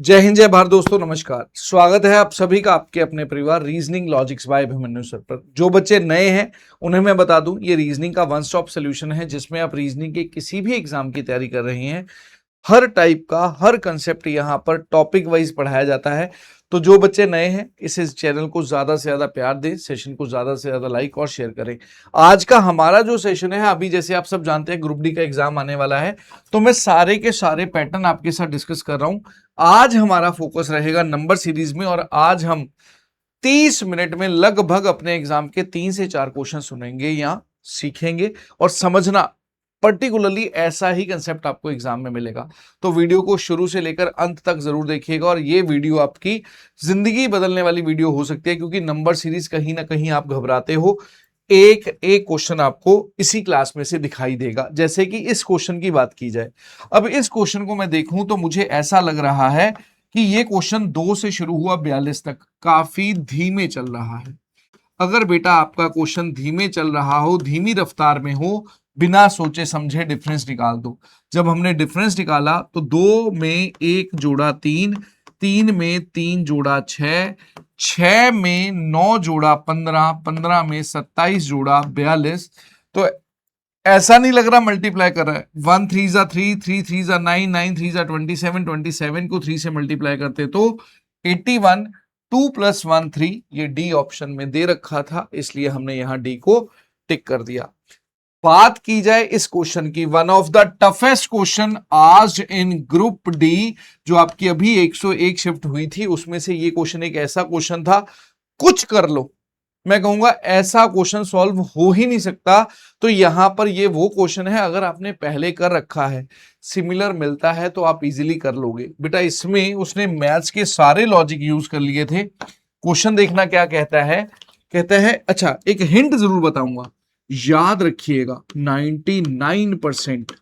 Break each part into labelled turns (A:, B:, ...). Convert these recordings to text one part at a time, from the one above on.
A: जय हिंद जय भारत दोस्तों, नमस्कार। स्वागत है आप सभी का आपके अपने परिवार reasoning logics by Abhimanyu sir पर। जो बच्चे नए हैं उन्हें मैं बता दूं, ये रीजनिंग का वन स्टॉप सोल्यूशन है जिसमें आप रीजनिंग के किसी भी एग्जाम की तैयारी कर रहे हैं, हर टाइप का हर कंसेप्ट यहाँ पर टॉपिक वाइज पढ़ाया जाता है। तो जो बच्चे नए हैं इस चैनल को ज्यादा से ज्यादा प्यार दें, सेशन को ज्यादा से ज्यादा लाइक और शेयर करें। आज का हमारा जो सेशन है, अभी जैसे आप सब जानते हैं ग्रुप डी का एग्जाम आने वाला है, तो मैं सारे के सारे पैटर्न आपके साथ डिस्कस कर रहा हूं। आज हमारा फोकस रहेगा नंबर सीरीज में और आज हम 30 मिनट में लगभग अपने एग्जाम के 3 से 4 क्वेश्चन सुनेंगे या सीखेंगे और समझना। पर्टिकुलरली ऐसा ही कंसेप्ट आपको एग्जाम में मिलेगा, तो वीडियो को शुरू से लेकर अंत तक जरूर देखिएगा। और ये वीडियो आपकी जिंदगी बदलने वाली वीडियो हो सकती है, क्योंकि नंबर सीरीज कहीं ना कहीं आप घबराते हो, एक एक क्वेश्चन आपको इसी क्लास में से दिखाई देगा। जैसे कि इस क्वेश्चन की बात की जाए, अब इस क्वेश्चन को मैं देखूं तो मुझे ऐसा लग रहा है कि ये क्वेश्चन 2 से शुरू हुआ 42 तक काफी धीमे चल रहा है। अगर बेटा आपका क्वेश्चन धीमे चल रहा हो, धीमी रफ्तार में हो, बिना सोचे समझे डिफरेंस निकाल दो। जब हमने डिफरेंस निकाला तो 2 में 1 जोड़ा 3, 3 में 3 जोड़ा 6, 6 में 9 जोड़ा 15, 15 में 27 जोड़ा 42। तो ऐसा नहीं लग रहा मल्टीप्लाई कर रहा है। 1 3 जा 3, 3 3 जा 9, 9 3 जा 27, 27 को 3 से मल्टीप्लाई करते तो 81, 2 + 1 3। ये डी ऑप्शन में दे रखा था, इसलिए हमने यहां डी को टिक कर दिया। बात की जाए इस क्वेश्चन की, one of the toughest question आज इन ग्रुप डी, जो आपकी अभी 101 शिफ्ट हुई थी, उसमें से ये क्वेश्चन एक ऐसा क्वेश्चन था, कुछ कर लो, मैं कहूंगा ऐसा क्वेश्चन सॉल्व हो ही नहीं सकता। तो यहां पर ये वो क्वेश्चन है, अगर आपने पहले कर रखा है, सिमिलर मिलता है तो आप इजीली कर लोगे। बेटा इसमें उसने मैथ्स के सारे लॉजिक यूज कर लिए थे। क्वेश्चन देखना क्या कहता है, कहता है, अच्छा एक हिंट जरूर बताऊंगा, याद रखिएगा 99%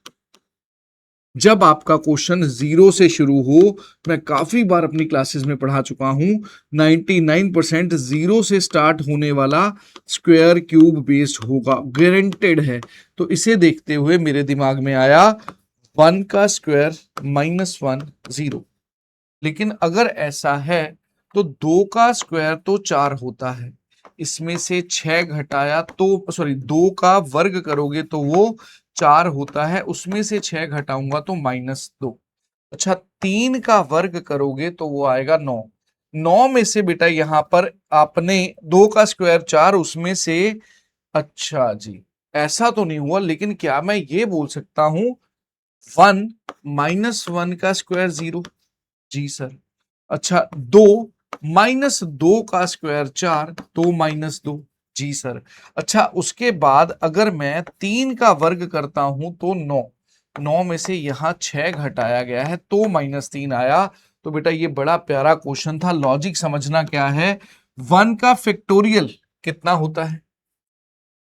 A: जब आपका क्वेश्चन 0 से शुरू हो, मैं काफी बार अपनी क्लासेस में पढ़ा चुका हूं, 99% 0 से स्टार्ट होने वाला स्क्वायर क्यूब बेस्ड होगा, गारंटेड है। तो इसे देखते हुए मेरे दिमाग में आया 1 का स्क्वायर -1 0। लेकिन अगर ऐसा है तो 2 का स्क्वायर तो 4 होता है, इसमें से 6 घटाया तो सॉरी 2 का वर्ग करोगे तो वो 4 होता है, उसमें से 6 घटाऊंगा तो -2। अच्छा 3 का वर्ग करोगे तो वो आएगा 9। 9 में से बेटा यहां पर आपने 2 का स्क्वायर 4, उसमें से, अच्छा जी ऐसा तो नहीं हुआ, लेकिन क्या मैं ये बोल सकता हूं 1 -1 का स्क्वायर 0? जी सर। अच्छा 2 -2 का स्क्वायर 4, तो -2। जी सर। अच्छा उसके बाद अगर मैं 3 का वर्ग करता हूं तो 9, 9 में से यहां 6 घटाया गया है तो -3 आया। तो बेटा ये बड़ा प्यारा क्वेश्चन था। लॉजिक समझना क्या है, 1 का फैक्टोरियल कितना होता है?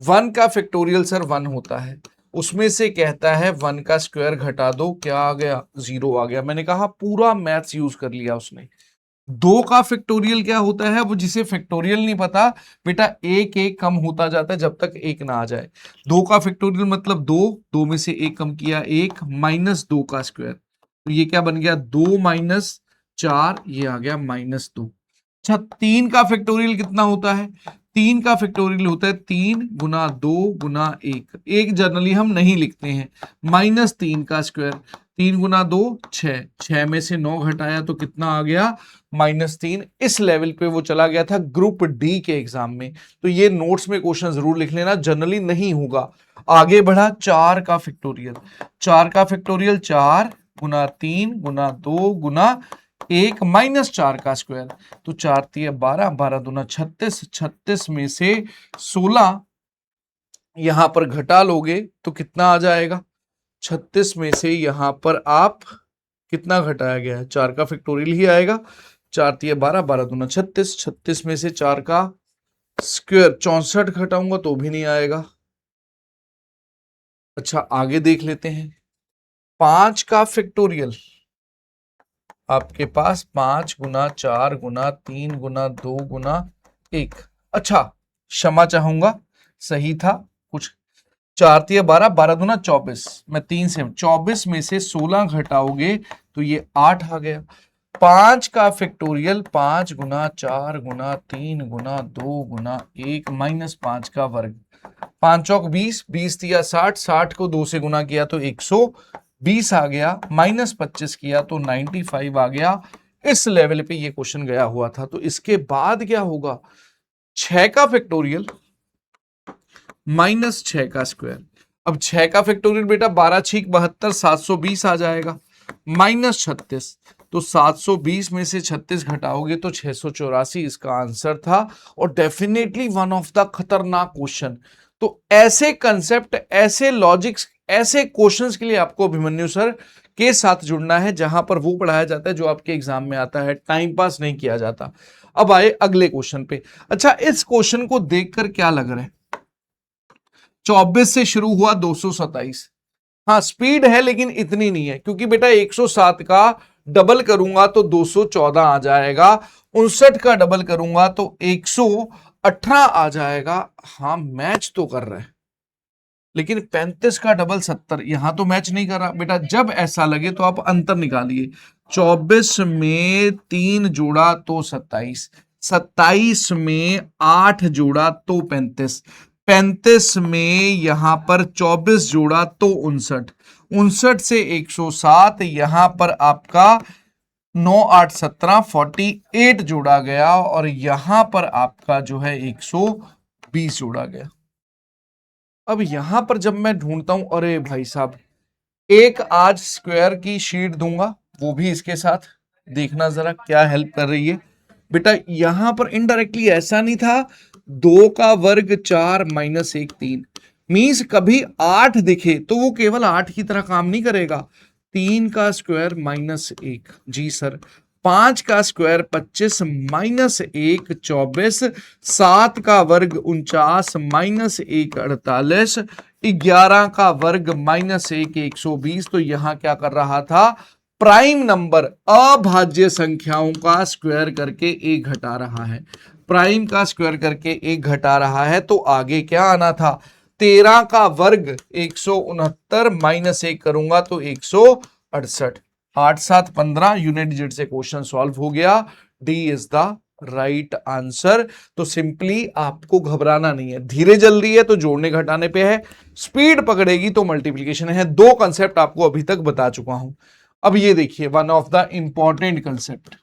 A: 1 का फैक्टोरियल सर 1 होता है, उसमें से कहता है 1 का स्क्वायर घटा दो, क्या आ गया? 0 आ गया। मैंने कहा पूरा मैथ्स यूज कर लिया उसने। 2 का फैक्टोरियल क्या होता है, वो जिसे फैक्टोरियल नहीं पता बेटा, एक एक कम होता जाता है जब तक एक ना आ जाए। 2 का फैक्टोरियल मतलब 2, 2 में से एक कम किया 1, -2 का स्क्वायर, तो ये क्या बन गया 2 - 4, ये आ गया -2। अच्छा 3 का फैक्टोरियल कितना होता है? 3 का फैक्टोरियल होता है 3 गुना 2 गुना 1, एक जनरली हम नहीं लिखते हैं, -3 का स्क्वायर, 3 गुना 2 6, 6 में से 9 घटाया तो कितना आ गया? -3। इस लेवल पे वो चला गया था ग्रुप डी के एग्जाम में। तो ये नोट्स में क्वेश्चन जरूर लिख लेना, जनरली नहीं होगा। आगे बढ़ा 4 का फैक्टोरियल, 4 का फैक्टोरियल 4 गुना 3 गुना 2 गुना 1 -4 का स्क्वायर, तो 4 3 12, 12 दूना 36, 36 में से 16 यहां पर घटा लोगे तो कितना आ जाएगा? 36 में से यहां पर आप कितना घटाया गया है? 4 का फैक्टोरियल ही आएगा। 4 3 12, 12 दूना 36, 36 में से 4 का स्क्वायर 64 घटाऊंगा तो भी नहीं आएगा। अच्छा आगे देख लेते हैं, 5 का फैक्टोरियल, आपके पास 5 गुना 4 गुना 3 गुना 2 गुना 1। अच्छा क्षमा चाहूंगा, सही था कुछ, 4 3 12, 12 दूना 24, मैं 3 से 24 में से 16 घटाओगे तो ये 8 आ गया। 5 का फैक्टोरियल 5 गुना 4 गुना 3 गुना 2 गुना 1 माइनस 5 का वर्ग, 5 चौक 20, 20 दिया 60, 60 को 2 से गुना किया तो 120 आ गया, माइनस 25 किया तो 95 आ गया। इस लेवल पे ये क्वेश्चन गया हुआ था। तो इसके बाद क्या होगा, 6 का फैक्टोरियल माइनस 6 का स्क्वायर। अब 6 का फैक्टोरियल बेटा 12 6 72, 720 आ जाएगा, माइनस 36, तो 720 में से 36 घटाओगे तो 684 इसका आंसर था। और डेफिनेटली वन ऑफ द खतरनाक क्वेश्चन। तो ऐसे कंसेप्ट, ऐसे लॉजिक्स, ऐसे क्वेश्चंस के लिए आपको अभिमन्यु सर के साथ जुड़ना है, जहां पर वो पढ़ाया जाता है जो आपके एग्जाम में आता है, टाइम पास नहीं किया जाता। अब आए अगले क्वेश्चन पे। अच्छा, इस क्वेश्चन को देखकर क्या लग रहा है, 24 से शुरू हुआ 227, हाँ स्पीड है लेकिन इतनी नहीं है, क्योंकि बेटा 107 का डबल करूंगा तो 214 आ जाएगा, 59 का डबल करूंगा तो 118 आ जाएगा। हाँ मैच तो कर रहा है, लेकिन 35 का डबल 70, यहां तो मैच नहीं कर रहा। बेटा जब ऐसा लगे तो आप अंतर निकालिए, 24 में 3 जोड़ा तो 27, 27 में 8 जोड़ा तो 35, 35 में यहां पर 24 जोड़ा तो 59, 59 से 107, यहां पर आपका 9 8 17 48 जोड़ा गया, और यहां पर आपका जो है 120 जोड़ा गया। अब यहां पर जब मैं ढूंढता हूं, अरे भाई साहब, एक आज स्क्वायर की शीट दूंगा, वो भी इसके साथ, देखना जरा क्या हेल्प कर रही है। बेटा यहां पर इनडायरेक्टली ऐसा नहीं था, 2 का वर्ग 4 माइनस 1 3, मीन्स कभी 8 दिखे तो वो केवल 8 की तरह काम नहीं करेगा। 3 का स्क्वायर माइनस 1, जी सर। 5 का स्क्वायर 25 माइनस 1 24, 7 का वर्ग 49 माइनस 1 48, 11 का वर्ग माइनस 1 120। तो यहां क्या कर रहा था, प्राइम नंबर अभाज्य संख्याओं का स्क्वायर करके एक घटा रहा है, प्राइम का स्क्वायर करके एक घटा रहा है। तो आगे क्या आना था, 13 का वर्ग 169 माइनस 1 करूंगा तो 168, 8 7 15, यूनिट डिजिट से क्वेश्चन सॉल्व हो गया। D is the right answer. तो सिंपली आपको घबराना नहीं है, धीरे चल रही है तो जोड़ने घटाने पे है, स्पीड पकड़ेगी तो मल्टीप्लिकेशन है। दो कंसेप्ट आपको अभी तक बता चुका हूं। अब ये देखिए one of the important concept,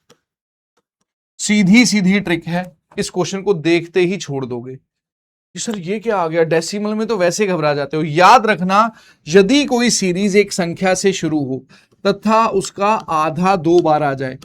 A: Sidhi Sidhi trick है, इस क्वेश्चन को देखते ही छोड़ दोगे कि सर ये क्या आ गया, डेसिमल में तो वैसे घबरा जाते हो। याद रखना, यदि कोई सीरीज एक संख्या से शुरू हो तथा उसका आधा 2 बार आ जाए,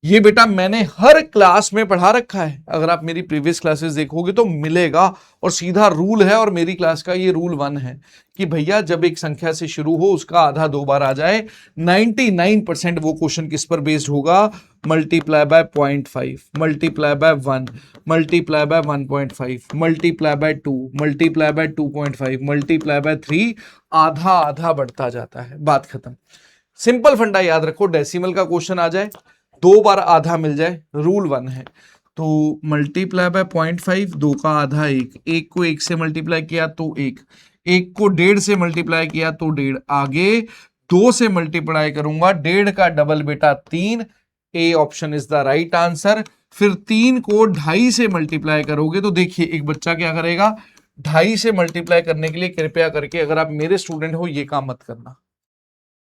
A: ये बेटा मैंने हर क्लास में पढ़ा रखा है, अगर आप मेरी प्रीवियस क्लासेस देखोगे तो मिलेगा, और सीधा रूल है, और मेरी क्लास का ये रूल 1 है कि भैया जब एक संख्या से शुरू हो उसका आधा 2 बार आ जाए, 99% वो क्वेश्चन किस पर बेस्ड होगा, multiply by 0.5, multiply by 1, multiply by 1.5, multiply by 2, multiply by 2.5, multiply by 3, आधा आधा बढ़ता जाता है, बात खत्म। सिंपल फंडा याद रखो, डेसिमल का क्वेश्चन आ जाए 2 बार आधा मिल जाए, रूल 1 है। तो मल्टीप्लाई बाय 0.5, 2 का आधा 1, 1 को 1 से मल्टीप्लाई किया तो 1, 1 को 1.5 से मल्टीप्लाई किया तो 1.5, आगे 2 से मल्टीप्लाई करूंगा, 1.5 का डबल बेटा 3, A option is the right answer. फिर 3 को 2.5 से मल्टीप्लाई करोगे तो देखिए एक बच्चा क्या करेगा, 2.5 से मल्टीप्लाई करने के लिए कृपया करके, अगर आप मेरे स्टूडेंट हो, ये काम मत करना,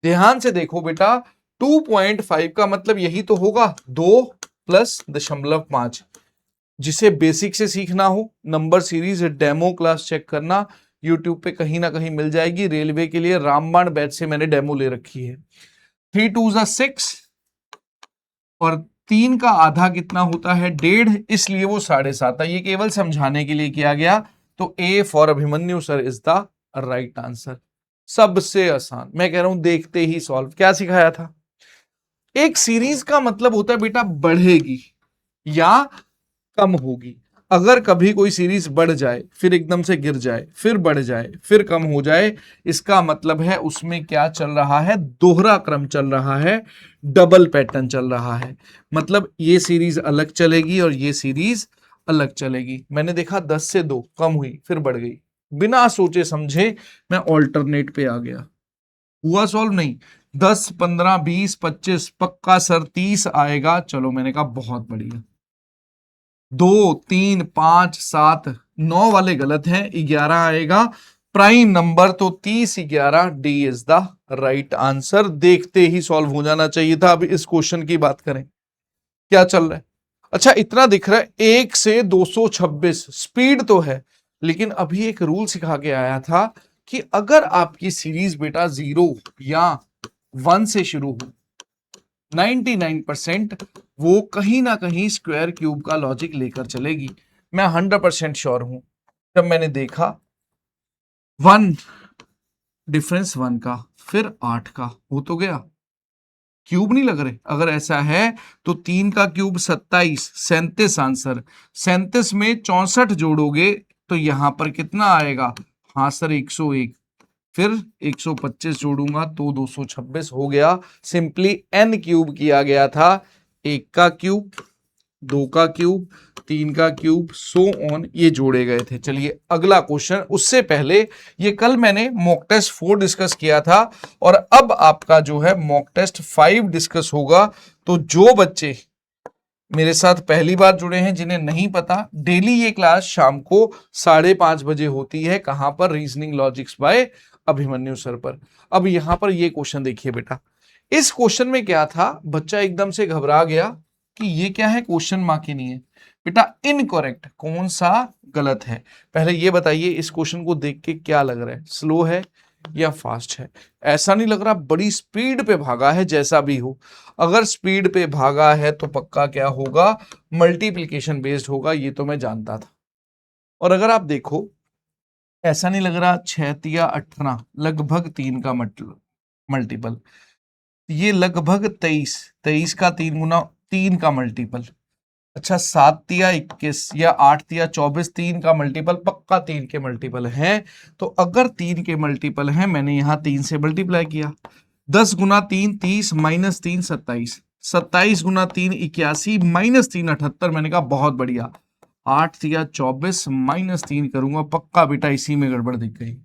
A: ध्यान से देखो बेटा, 2.5 का मतलब यही तो होगा 2 प्लस 0.5, जिसे बेसिक से सीखना हो, number series demo class check करना, यूट्यूब पे कहीं ना कहीं मिल जाएगी। रेलवे के लिए रामबाण बैच से मैंने डेमो ले रखी है। 3 2 6, और 3 का आधा कितना होता है, 1.5, इसलिए वो 7.5 है, ये केवल समझाने के लिए किया गया। तो A for Abhimanyu sir is the right answer. सबसे आसान, मैं कह रहा हूं देखते ही सॉल्व। क्या सिखाया था, एक सीरीज का मतलब होता है बेटा बढ़ेगी या कम होगी। अगर कभी कोई सीरीज बढ़ जाए, फिर एकदम से गिर जाए, फिर बढ़ जाए, फिर कम हो जाए, इसका मतलब है उसमें क्या चल रहा है, दोहरा क्रम चल रहा है, डबल पैटर्न चल रहा है। मतलब ये सीरीज अलग चलेगी और ये सीरीज अलग चलेगी। मैंने देखा 10 से 2 कम हुई, फिर बढ़ गई, बिना सोचे समझे मैं ऑल्टरनेट पे आ गया, हुआ सॉल्व नहीं, 10 15 20 25 पक्का सर 30 आएगा। चलो मैंने कहा बहुत बढ़िया। 2 3 5 7 9 वाले गलत हैं, 11 आएगा प्राइम नंबर, तो 30 11 D is the right answer. देखते ही सॉल्व हो जाना चाहिए था। अब इस क्वेश्चन की बात करें, क्या चल रहा है। अच्छा इतना दिख रहा है 1 से 226 स्पीड तो है, लेकिन अभी एक रूल सिखा के आया था कि अगर आपकी सीरीज बेटा 0 या 1 से शुरू हो 99% वो कहीं ना कहीं स्क्वायर क्यूब का लॉजिक लेकर चलेगी। मैं 100% श्योर हूं। जब मैंने देखा 1 डिफरेंस 1 का, फिर 8 का, हो तो गया, क्यूब नहीं लग रहे। अगर ऐसा है तो 3 का क्यूब 27, 37 आंसर। 37 में 64 जोड़ोगे तो यहां पर कितना आएगा? हाँ सर 101। फिर 125 जोड़ूंगा तो 226 हो गया। सिंपली n क्यूब किया गया था। 1 का क्यूब, 2 का क्यूब, 3 का क्यूब, सो ऑन, ये जोड़े गए थे। चलिए अगला क्वेश्चन। उससे पहले ये कल मैंने मॉक टेस्ट 4 डिस्कस किया था और अब आपका जो है मॉक टेस्ट 5 डिस्कस होगा। तो जो बच्चे मेरे साथ पहली बार जुड़े हैं, जिन्हें नहीं पता, डेली ये क्लास शाम को 5:30 बजे होती है। कहां पर? Reasoning logics by Abhimanyu sir पर। अब यहां पर ये क्वेश्चन देखिए बेटा। इस क्वेश्चन में क्या था, बच्चा एकदम से घबरा गया कि ये क्या है, क्वेश्चन मार्क ही नहीं है। बेटा इनकरेक्ट कौन सा गलत है? पहले ये बताइए, इस क्वेश्चन को देख के क्या लग रहा है, स्लो है या फास्ट है? ऐसा नहीं लग रहा, बड़ी स्पीड पे भागा है। जैसा भी हो, अगर स्पीड पे भागा है तो पक्का क्या होगा, मल्टीप्लिकेशन बेस्ड होगा, ये तो मैं जानता था। और अगर आप देखो, ऐसा नहीं लग रहा 6 तिया 18 लगभग 3 का मल्टीपल, ये लगभग 23, 23 का 3 गुना 3 का मल्टीपल। अच्छा 7 तिया 21 या 8 तिया 24, 3 का मल्टीपल, पक्का 3 के मल्टीपल हैं। तो अगर 3 के मल्टीपल हैं, मैंने यहां 3 से मल्टीप्लाई किया, 10 गुना 3 30, माइनस 3 27, 27 गुना 3 81, माइनस 3 78। मैंने कहा बहुत बढ़िया। 8 तिया 24 माइनस 3 करूंगा, पक्का बेटा इसी में गड़बड़ दिख गई।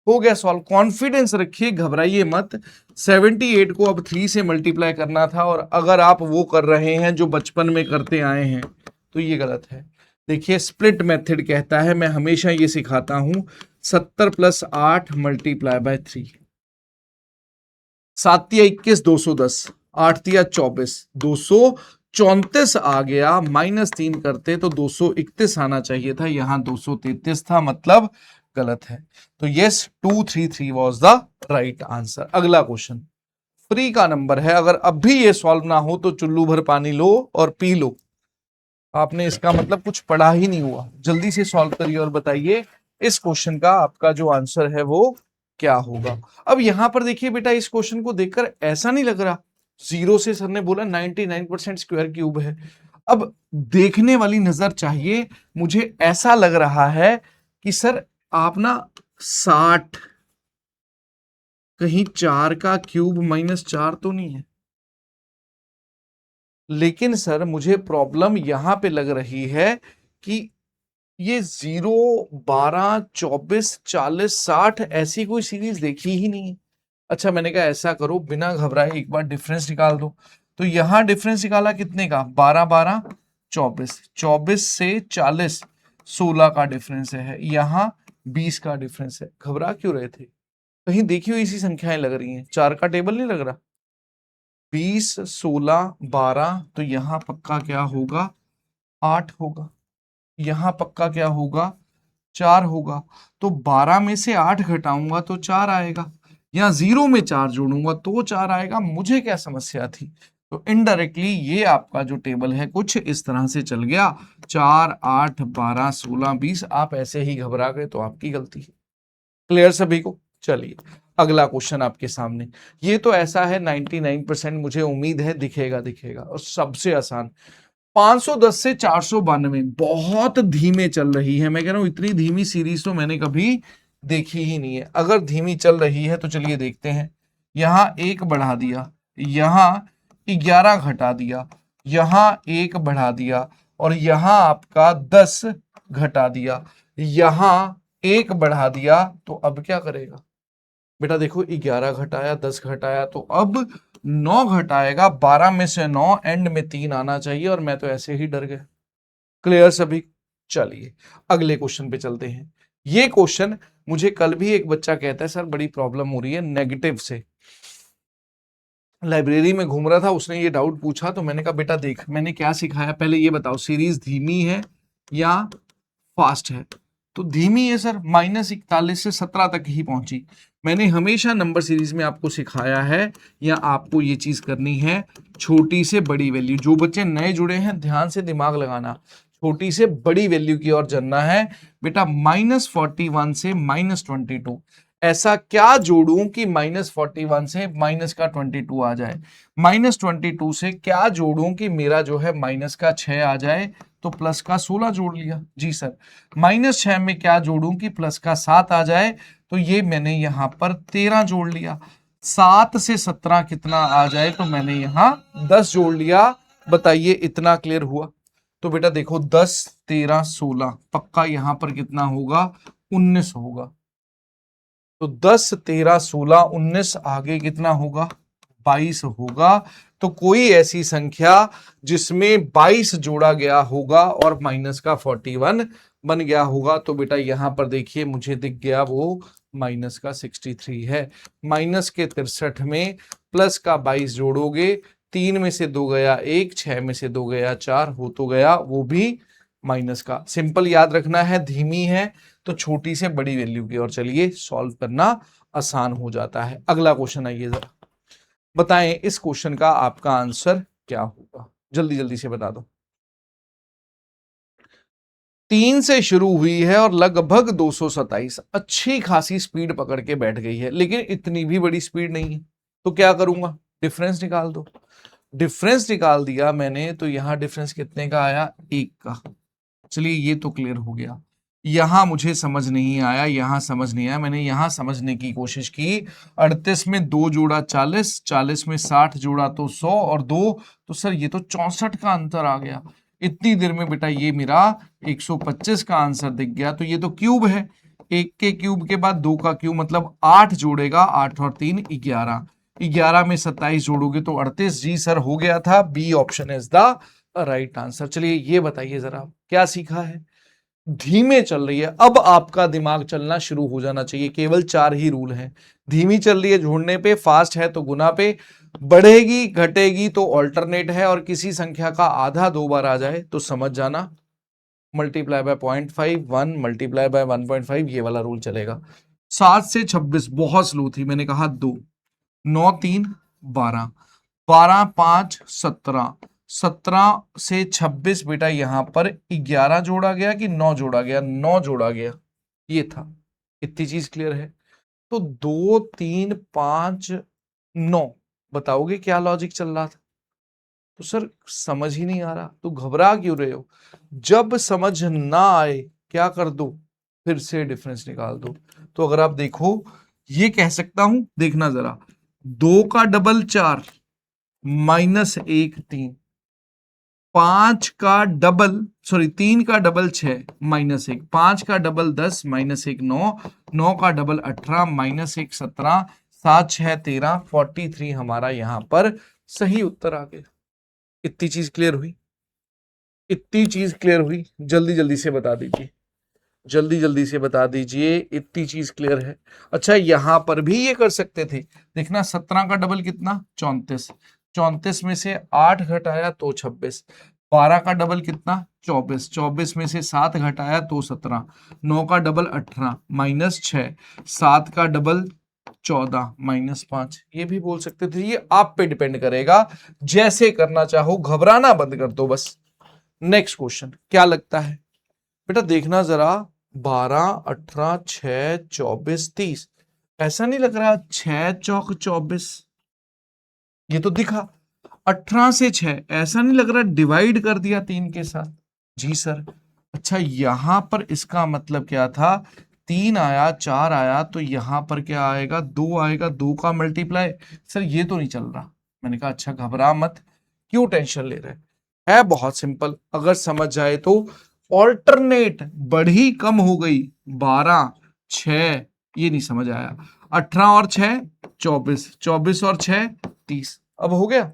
A: हो गया सॉल्व। कॉन्फिडेंस रखिए, घबराइए मत। 78 को अब 3 से मल्टीप्लाई करना था, और अगर आप वो कर रहे हैं जो बचपन में करते आए हैं तो ये गलत है। देखिए स्प्लिट मेथड कहता है, मैं हमेशा ये सिखाता हूं, 70 + 8 मल्टीप्लाई बाय 3। 7 तिया 21 210, 8 तिया 24 234 आ गया, माइनस 3 करते तो 231 आना चाहिए था, यहां 233 था, मतलब गलत है। तो yes 233 was the right answer. अगला क्वेश्चन फ्री का नंबर है, अगर अब भी ये सॉल्व ना हो तो चुल्लू भर पानी लो और पी लो। आपने इसका मतलब कुछ पढ़ा ही नहीं हुआ। जल्दी से सॉल्व करिए और बताइए इस क्वेश्चन का आपका जो आंसर है वो क्या होगा। अब यहां पर देखिए बेटा, इस क्वेश्चन को देखकर ऐसा नहीं लग रहा 0 से सर ने बोला 99% स्क्वायर क्यूब है। अब देखने वाली नजर चाहिए। मुझे ऐसा लग रहा है कि सर आप ना 60, कहीं 4 का क्यूब -4 तो नहीं है। लेकिन सर मुझे प्रॉब्लम यहां पे लग रही है कि ये 0 12 24 40 60 ऐसी कोई सीरीज देखी ही नहीं है। अच्छा मैंने कहा ऐसा करो, बिना घबराए एक बार डिफरेंस निकाल दो। तो यहां डिफरेंस निकाला कितने का, 12 12 24, 24 से 40 16 का डिफरेंस है, यहां 20 का डिफरेंस है। घबरा क्यों रहे थे? कहीं देखी हुई इसी संख्याएं लग रही हैं, 4 का टेबल नहीं लग रहा। 20 16 12, तो यहां पक्का क्या होगा, 8 होगा। यहां पक्का क्या होगा, 4 होगा। तो 12 में से 8 घटाऊंगा तो 4 आएगा, या 0 में 4 जोड़ूंगा तो 4 आएगा। मुझे क्या समस्या थी? तो इनडायरेक्टली ये आपका जो टेबल है कुछ इस तरह से चल गया, 4 8 12 16 20। आप ऐसे ही घबरा गए तो आपकी गलती है। क्लियर सभी को? चलिए अगला क्वेश्चन आपके सामने। ये तो ऐसा है 99% मुझे उम्मीद है दिखेगा दिखेगा, और सबसे आसान 510 से 492 बहुत धीमे चल रही है। मैं कह रहा हूं इतनी धीमी सीरीज तो मैंने कभी देखी ही नहीं है। अगर धीमी चल रही है तो चलिए देखते हैं। यहां 1 बढ़ा दिया, यहां 11 घटा दिया, यहां 1 बढ़ा दिया, और यहां आपका 10 घटा दिया, यहां 1 बढ़ा दिया। तो अब क्या करेगा? बेटा देखो 11 घटाया 10 घटाया तो अब 9 घटाएगा, 12 में से 9, एंड में 3 आना चाहिए, और मैं तो ऐसे ही डर गया। क्लियर सभी? चलिए अगले क्वेश्चन पे चलते हैं। ये क्वेश्चन मुझे कल भी एक बच्चा कहता है सर बड़ी प्रॉब्लम हो रही है नेगेटिव से, लाइब्रेरी में घूम रहा था, उसने ये डाउट पूछा, तो मैंने कहा बेटा देख मैंने क्या सिखाया, पहले ये बताओ सीरीज धीमी है या फास्ट है? तो धीमी है सर, -41 से 17 तक ही पहुंची। मैंने हमेशा नंबर सीरीज में आपको सिखाया है, या आपको ये चीज करनी है, छोटी से बड़ी वैल्यू। जो बच्चे नए जुड़े हैं ध्यान से दिमाग लगाना, छोटी से बड़ी वैल्यू की ओर चलना है बेटा। -41 से -22, ऐसा क्या जोड़ूं कि -41 से माइनस का 22 आ जाए? -22 से क्या जोड़ूं कि मेरा जो है माइनस का 6 आ जाए? तो प्लस का 16 जोड़ लिया। जी सर। -6 में क्या जोड़ूं कि प्लस का 7 आ जाए? तो ये मैंने यहां पर 13 जोड़ लिया। 7 से 17 कितना आ जाए? तो मैंने यहां 10 जोड़ लिया। बताइए इतना क्लियर हुआ? तो बेटा देखो 10 13 16, पक्का यहां पर कितना होगा? 19 होगा। तो 10 13 16 19, आगे कितना होगा? 22 होगा। तो कोई ऐसी संख्या जिसमें 22 जोड़ा गया होगा और माइनस का 41 बन गया होगा, तो बेटा यहां पर देखिए मुझे दिख गया वो माइनस का 63 है। माइनस के 63 में प्लस का 22 जोड़ोगे, 3 में से 2 गया 1, 6 में से 2 गया 4, हो तो गया वो भी माइनस का। सिंपल याद रखना है, धीमी है तो छोटी से बड़ी वैल्यू की ओर चलिए, सॉल्व करना आसान हो जाता है। अगला क्वेश्चन आइए जरा, बताएं इस क्वेश्चन का आपका आंसर क्या होगा? जल्दी जल्दी से बता दो। 3 से शुरू हुई है और लगभग 227, अच्छी खासी स्पीड पकड़ के बैठ गई है, लेकिन इतनी भी बड़ी स्पीड नहीं है। तो क्या करूंगा? डिफरेंस निकाल दो। डिफरेंस निकाल दिया मैंने, तो यहां डिफरेंस कितने का आया? 1 का। चलिए ये तो क्लियर हो गया। यहां मुझे समझ नहीं आया, यहां समझ नहीं आया, मैंने यहां समझने की कोशिश की। 38 में 2 जोड़ा 40, 40 में 60 जोड़ा तो 100, और 2, तो सर ये तो 64 का अंतर आ गया। इतनी देर में बेटा ये मेरा 125 का आंसर दिख गया। तो ये तो क्यूब है, 1 के क्यूब के बाद 2 का क्यूब, मतलब 8 जोड़ेगा, 8 और 3 11, 11 में 27 जोड़ोगे तो 38। जी सर हो गया था, B option is the right answer. चलिए ये बताइए जरा क्या सीखा है? धीमे चल रही है, अब आपका दिमाग चलना शुरू हो जाना चाहिए। केवल 4 ही रूल हैं। धीमी चल रही है जोड़ने पे, फास्ट है तो गुना पे, बढ़ेगी घटेगी तो ऑल्टरनेट है, और किसी संख्या का आधा 2 बार आ जाए तो समझ जाना मल्टीप्लाई बाय 0.5, 1 मल्टीप्लाई बाय 1.5, ये वाला रूल चलेगा। 7 से 26 बहुत स्लो थी, मैंने कहा 2, 9 3 12, 12 5 17, 17 से 26 बेटा यहां पर 11 जोड़ा गया कि 9 जोड़ा गया? 9 जोड़ा गया, ये था। इतनी चीज क्लियर है? तो 2 3 5 9, बताओगे क्या लॉजिक चल रहा था? तो सर समझ ही नहीं आ रहा, तो घबरा क्यों रहे हो? जब समझ ना आए क्या कर दो? फिर से डिफरेंस निकाल दो। तो अगर आप देखो, ये कह सकता हूं, देखना जरा, 2 का डबल 4, -1 3, 5 का डबल, सॉरी 3 का डबल 6, -1, 5 का डबल 10, -1 9, 9 का डबल 18, -1 17, 7 6 13, 43 हमारा यहां पर सही उत्तर आ गया। इतनी चीज क्लियर हुई? इतनी चीज क्लियर हुई? जल्दी जल्दी से बता दीजिए, जल्दी जल्दी से बता दीजिए, इतनी चीज क्लियर है? अच्छा यहां पर भी ये कर सकते थे, देखना 17 का डबल कितना? 34, 34 में से 8 घटाया तो 26, 12 का डबल कितना? 24, 24 में से 7 घटाया तो 17, 9 का डबल 18 -6, 7 का डबल 14 -5। ये भी बोल सकते थे, ये आप पे डिपेंड करेगा, जैसे करना चाहो, घबराना बंद कर दो बस। नेक्स्ट क्वेश्चन क्या लगता है बेटा? देखना जरा, 12 18 6 24 30, ऐसा नहीं लग रहा 6 चौक 24? ये तो दिखा। 18 से 6, ऐसा नहीं लग रहा डिवाइड कर दिया 3 के साथ? जी सर। अच्छा यहां पर इसका मतलब क्या था? 3 आया 4 आया, तो यहां पर क्या आएगा? 2 आएगा, 2 का मल्टीप्लाई। सर ये तो नहीं चल रहा। मैंने कहा अच्छा घबरा मत, क्यों टेंशन ले रहे? है बहुत सिंपल, अगर समझ जाए तो। ऑल्टरनेट बढ़ी कम हो गई, 12 6, ये नहीं समझ आया। 18 और 6 24, 24 और 6 30। अब हो गया।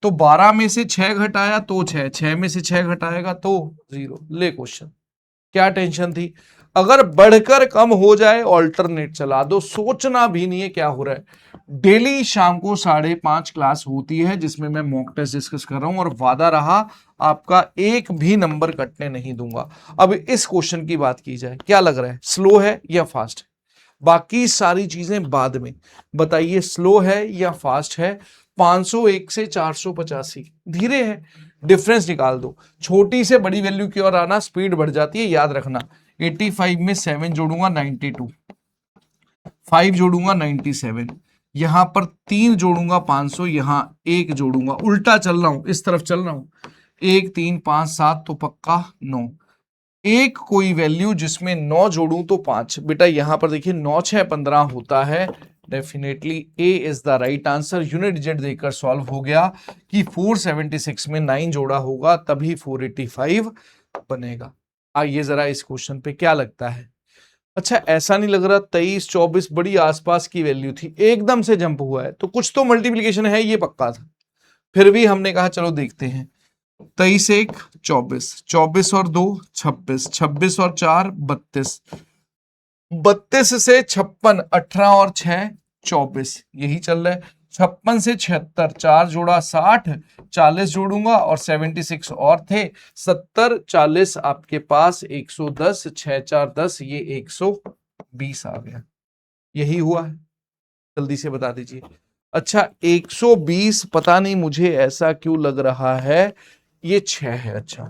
A: तो 12 में से 6 घटाया तो 6, 6 में से 6 घटाएगा तो 0। ले क्वेश्चन, क्या टेंशन थी। अगर बढ़कर कम हो जाए ऑल्टरनेट चला दो, सोचना भी नहीं है क्या हो रहा है। डेली शाम को 5:30 क्लास होती है जिसमें मैं मॉक टेस्ट डिस्कस कर रहा हूं और वादा रहा आपका एक भी नंबर कटने नहीं दूंगा। अब इस क्वेश्चन की बात की जाए, क्या लग रहा है, स्लो है या फास्ट है? बाकी सारी चीजें बाद में बताइए, स्लो है या फास्ट है? 501 से 485 धीरे है। डिफरेंस निकाल दो, छोटी से बड़ी वैल्यू की ओर आना स्पीड बढ़ जाती है, याद रखना। 85 में 7 जोड़ूंगा 92, 5 जोड़ूंगा 97, यहां पर 3 जोड़ूंगा 500, यहां 1 जोड़ूंगा, उल्टा चल रहा हूं, इस तरफ चल रहा हूं। 1 3 5 7 तो पक्का 9, एक कोई वैल्यू जिसमें 9 जोड़ूं तो 5। बेटा यहां पर देखिए 9 6 15 होता है, definitely A is the right answer. Unit digit देकर सॉल्व हो गया कि 476 में 9 जोड़ा होगा तभी 485 बनेगा। आइए जरा इस क्वेश्चन पे क्या लगता है। अच्छा ऐसा नहीं लग रहा, 23 24 बड़ी आसपास की वैल्यू थी, एकदम से जंप हुआ है, तो कुछ तो मल्टीप्लीकेशन है, ये पक्का था। फिर भी हमने कहा चलो देखते हैं। 23 1 24, 24 और 2 26, 26 और 4 32, 32 से 56, 18 और 6 24, यही चल रहा है। 56 से 76, 4 जोड़ा 60, 40 जोड़ूंगा और 76 और थे 70, 40 आपके पास 110, 6 4 10, ये 120 आ गया। यही हुआ है, जल्दी से बता दीजिए। अच्छा 120 पता नहीं मुझे ऐसा क्यों लग रहा है, ये 6 है। अच्छा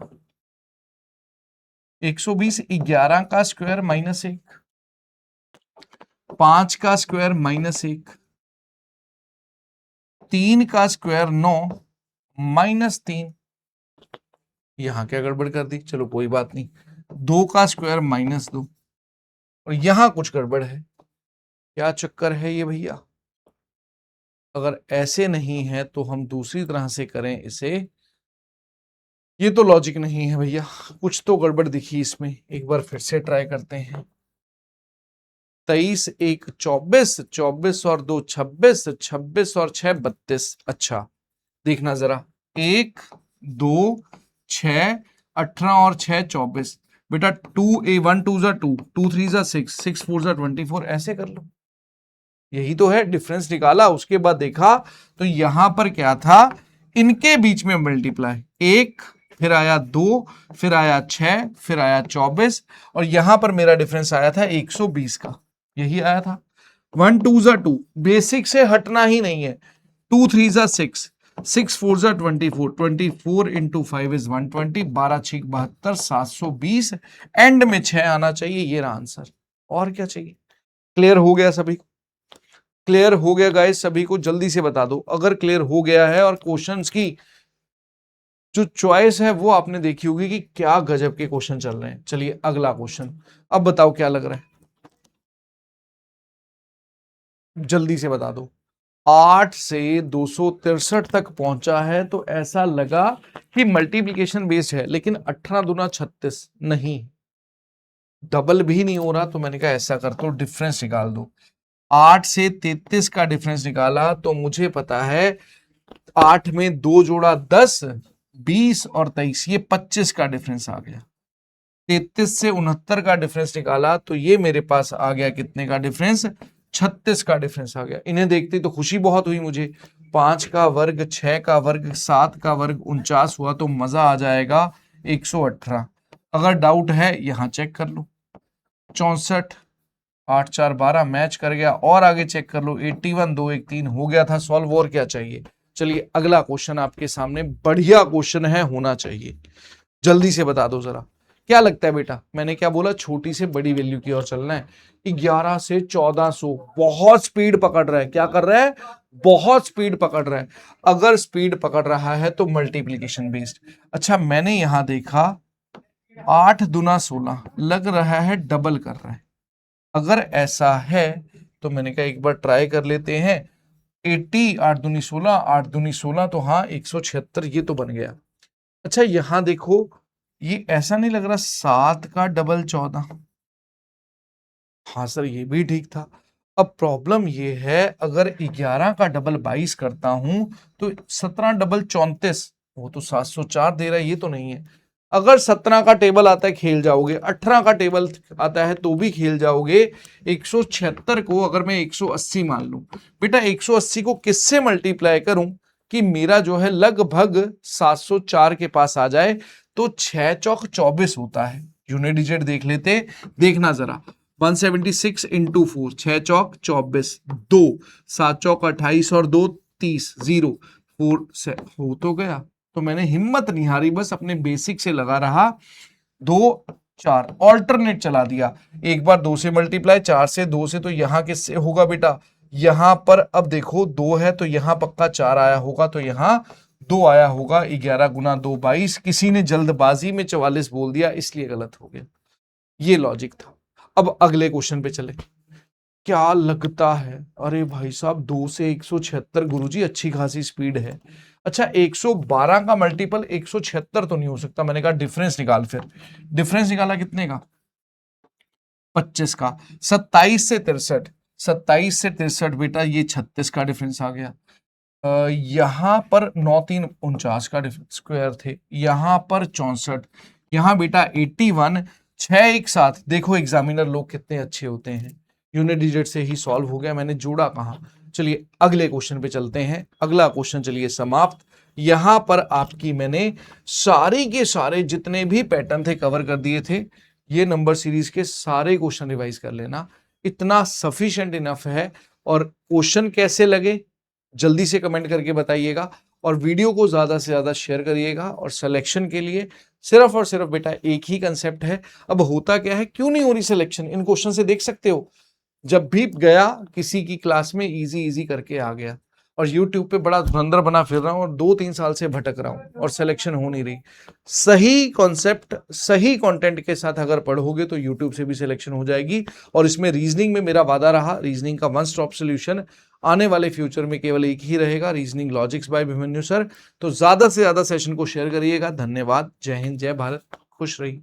A: 120 11 का स्क्वायर -1, 5 का स्क्वायर -1, 3 का स्क्वायर 9 -3, यहां क्या गड़बड़ कर दी, चलो कोई बात नहीं। 2 का स्क्वायर -2, और यहां कुछ गड़बड़ है, क्या चक्कर है ये भैया। अगर ऐसे नहीं है तो हम दूसरी तरह से करें इसे, ये तो लॉजिक नहीं है भैया, कुछ तो गड़बड़ दिखी इसमें। एक बार फिर से ट्राई करते हैं। 23 1 24, 24 और 2 26, 26 और 6 32। अच्छा देखना जरा, 1 2 6, 18 और 6 24। बेटा 2 a 1 2 जा 2, 2 3 जा 6, 6 4 जा 24, ऐसे कर लो। यही तो है, डिफरेंस निकाला उसके बाद देखा तो यहां पर क्या था, इनके बीच में मल्टीप्लाई, 1 फिर आया 2 फिर आया 6 फिर आया 24, और यहां पर मेरा डिफरेंस आया था 120 का, यही आया था। 1 2 जा 2, बेसिक से हटना ही नहीं है। 2 3 जा 6, 6 4 जा 24, 24 इंटू 5 इज 120, 12 6 72, 720, एंड में 6 आना चाहिए, ये रहा आंसर। और क्या चाहिए। क्लियर हो गया सभी को? क्लियर हो गया गाइस सभी को? जल्दी से बता दो अगर क्लियर हो गया है। और क्वेश्चंस की जो चॉइस है वो आपने देखी होगी कि क्या गजब के क्वेश्चन चल रहे हैं। चलिए अगला क्वेश्चन, अब बताओ क्या लग रहा है, जल्दी से बता दो। 8 से 263 तक पहुंचा है तो ऐसा लगा कि मल्टीप्लिकेशन बेस्ड है, लेकिन 18 दूना 36 नहीं, डबल भी नहीं हो रहा। तो मैंने कहा ऐसा कर तो डिफरेंस निकाल दो। 8 से 33 का डिफरेंस निकाला तो मुझे पता है 8 में 2 जोड़ा 10, 20 और 23, ये 25 का डिफरेंस आ गया। 33 से 69 का डिफरेंस निकाला तो ये मेरे पास आ गया कितने का डिफरेंस, 36 का डिफरेंस आ गया। इन्हें देखते तो खुशी बहुत हुई मुझे। 5 का वर्ग, 6 का वर्ग, 7 का वर्ग 49 हुआ तो मजा आ जाएगा 118। अगर डाउट है यहां चेक कर लो, 64 8 4 12 मैच कर गया। और आगे चेक कर लो, 81 2 1 3 हो गया था सॉल्व। और क्या चाहिए। चलिए अगला क्वेश्चन आपके सामने, बढ़िया क्वेश्चन है, होना चाहिए। जल्दी से बता दो जरा, क्या लगता है बेटा। मैंने क्या बोला, छोटी से बड़ी वैल्यू की ओर चलना है। 11 से 1400 बहुत स्पीड पकड़ रहा है। क्या कर रहा है, बहुत स्पीड पकड़ रहा है। अगर स्पीड पकड़ रहा है तो मल्टीप्लीकेशन बेस्ड। अच्छा मैंने यहां देखा 8 दूना 16, लग रहा है डबल कर रहा है। अगर ऐसा है तो मैंने कहा एक बार ट्राई कर लेते हैं। 80 8 दूनी 16, 8 दूनी 16 तो हाँ 176, ये तो बन गया। अच्छा यहां देखो, ये ऐसा नहीं लग रहा 7 का डबल 14, हाँ सर ये भी ठीक था। अब प्रॉब्लम ये है, अगर 11 का डबल 22 करता हूं तो 17 डबल 34, वो तो 704 दे रहा है, ये तो नहीं है। अगर 17 का टेबल आता है खेल जाओगे, 18 का टेबल आता है तो भी खेल जाओगे। 176 को अगर मैं 180 मान लूं, बेटा 180 को किससे मल्टीप्लाई करूं कि मेरा जो है लगभग 704 के पास आ जाए, तो 6 चौक 24 होता है। यूनिट डिजिट देख लेते, देखना जरा। 176 इंटू 4, 6 चौक 24, 2 7 चौक 28 और 2 30, 0 4 से हो तो गया। तो मैंने हिम्मत नहीं हारी, बस अपने बेसिक से लगा रहा, 2 4 ऑल्टरनेट चला दिया। एक बार 2 से मल्टीप्लाई, 4 से, 2 से, तो यहां किससे होगा बेटा, यहां पर अब देखो 2 है तो यहां पक्का 4 आया होगा, तो यहां 2 आया होगा। 11 गुना 2 22, किसी ने जल्दबाजी में 44 बोल दिया इसलिए गलत हो गया। ये लॉजिक था। अब अगले क्वेश्चन पे चले। क्या लगता है, अरे भाई साहब 2 से 176, गुरुजी अच्छी खासी स्पीड है। अच्छा 112 का मल्टीपल 176 तो नहीं हो सकता, मैंने कहा डिफरेंस निकाल। फिर डिफरेंस निकाला कितने का, 25 का। 27 से 63, 27 से 63 बेटा ये 36 का डिफरेंस आ गया। यहां पर 9 3 49 का स्क्वायर थे, यहां पर 64, यहां बेटा 81, 6 एक साथ। देखो एग्जामिनर लोग कितने अच्छे होते हैं, यूनिट डिजिट से ही सॉल्व हो गया, मैंने जोड़ा कहां। चलिए अगले क्वेश्चन पे चलते हैं। अगला क्वेश्चन चलिए समाप्त। यहां पर आपकी मैंने सारे के सारे जितने भी पैटर्न थे कवर कर दिए थे। ये नंबर सीरीज के सारे क्वेश्चन रिवाइज कर लेना, इतना सफिशिएंट इनफ है। और क्वेश्चन कैसे लगे जल्दी से कमेंट करके बताइएगा, और वीडियो को ज्यादा से ज्यादा शेयर करिएगा। और सिलेक्शन के लिए सिर्फ और सिर्फ बेटा एक ही कंसेप्ट है। अब होता क्या है, क्यों नहीं हो रही सिलेक्शन, इन क्वेश्चन से देख सकते हो। जब भी गया किसी की क्लास में इजी इजी करके आ गया, और YouTube पे बड़ा धुरंधर बना फिर रहा हूं और 2-3 साल से भटक रहा हूं और सिलेक्शन हो नहीं रही। सही कॉन्सेप्ट सही कंटेंट के साथ अगर पढ़ोगे तो YouTube से भी सिलेक्शन हो जाएगी। और इसमें रीजनिंग में मेरा वादा रहा, रीजनिंग का वन स्टॉप सोल्यूशन आने वाले फ्यूचर में केवल एक ही रहेगा, reasoning logics by Abhimanyu sir. तो ज्यादा से ज्यादा सेशन को शेयर करिएगा। धन्यवाद, जय हिंद, जय भारत, खुश रहिए।